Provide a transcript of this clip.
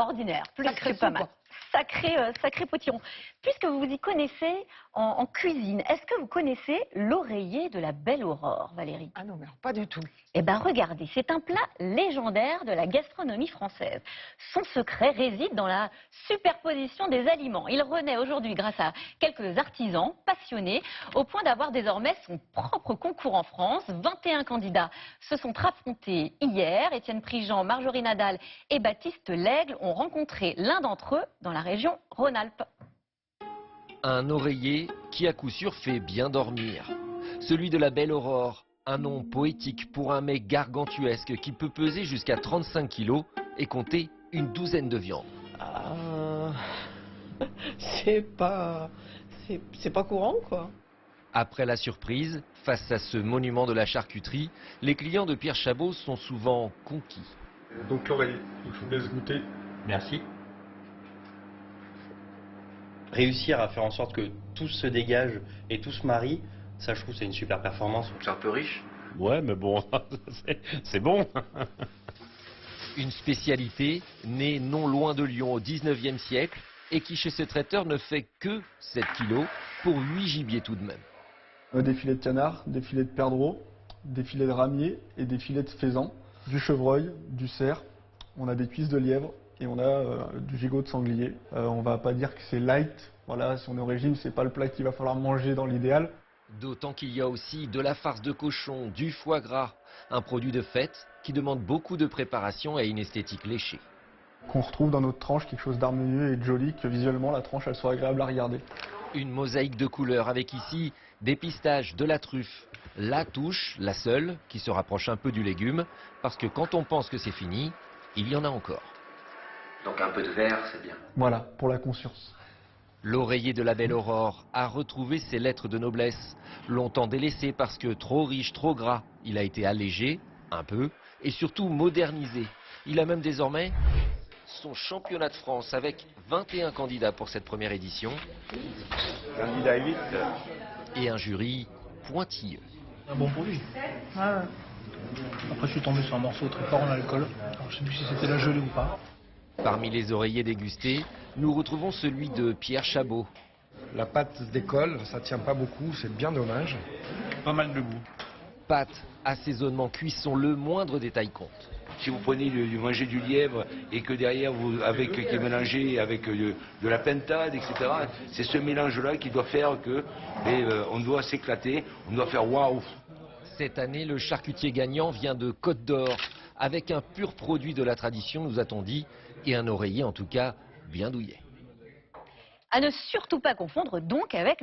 ordinaire. Plus Sacré que pas soupe. mal. Sacré potiron. Puisque vous vous y connaissez en cuisine, est-ce que vous connaissez l'oreiller de la Belle Aurore, Valérie? Ah non, mais alors, pas du tout. Eh bien, regardez, c'est un plat légendaire de la gastronomie française. Son secret réside dans la superposition des aliments. Il renaît aujourd'hui grâce à quelques artisans passionnés, au point d'avoir désormais son propre concours en France. 21 candidats se sont affrontés hier. Étienne Prigent, Marjorie Nadal et Baptiste Lègle ont rencontré l'un d'entre eux dans la région Rhône-Alpes. Un oreiller qui à coup sûr fait bien dormir. Celui de la Belle Aurore, un nom poétique pour un mets gargantuesque qui peut peser jusqu'à 35 kilos et compter une douzaine de viandes. C'est pas courant, quoi. Après la surprise, face à ce monument de la charcuterie, les clients de Pierre Chabot sont souvent conquis. Donc l'oreiller, je vous laisse goûter. Merci. Réussir à faire en sorte que tout se dégage et tout se marie, ça je trouve c'est une super performance. C'est un peu riche. Ouais, mais bon, c'est bon. Une spécialité née non loin de Lyon au 19e siècle et qui chez ce traiteur ne fait que 7 kilos pour 8 gibiers tout de même. Des filets de canard, des filets de perdreau, des filets de ramier et des filets de faisan, du chevreuil, du cerf, on a des cuisses de lièvre et on a du gigot de sanglier. On va pas dire que c'est light, voilà, si on est au régime, c'est pas le plat qu'il va falloir manger dans l'idéal. D'autant qu'il y a aussi de la farce de cochon, du foie gras, un produit de fête qui demande beaucoup de préparation et une esthétique léchée. Qu'on retrouve dans notre tranche quelque chose d'harmonieux et de joli, que visuellement la tranche elle soit agréable à regarder. Une mosaïque de couleurs avec ici des pistaches, de la truffe, la touche, la seule, qui se rapproche un peu du légume, parce que quand on pense que c'est fini, il y en a encore. Donc un peu de vert, c'est bien. Voilà, pour la conscience. L'oreiller de la Belle Aurore a retrouvé ses lettres de noblesse. Longtemps délaissé parce que trop riche, trop gras, il a été allégé, un peu, et surtout modernisé. Il a même désormais son championnat de France avec 21 candidats pour cette première édition. Candidat 8. Et un jury pointilleux. Un bon produit. Ouais. Après, je suis tombé sur un morceau très fort en alcool. Alors, je ne sais plus si c'était la gelée ou pas. Parmi les oreillers dégustés, nous retrouvons celui de Pierre Chabot. La pâte se décolle, ça tient pas beaucoup, c'est bien dommage. Pas mal de goût. Pâte, assaisonnement, cuisson, le moindre détail compte. Si vous prenez du manger du lièvre et que derrière vous qui est mélangé avec de la pintade, etc. C'est ce mélange-là qui doit faire que on doit s'éclater, on doit faire waouh. Cette année, le charcutier gagnant vient de Côte d'Or, avec un pur produit de la tradition, nous a-t-on dit, et un oreiller en tout cas bien douillet. À ne surtout pas confondre donc avec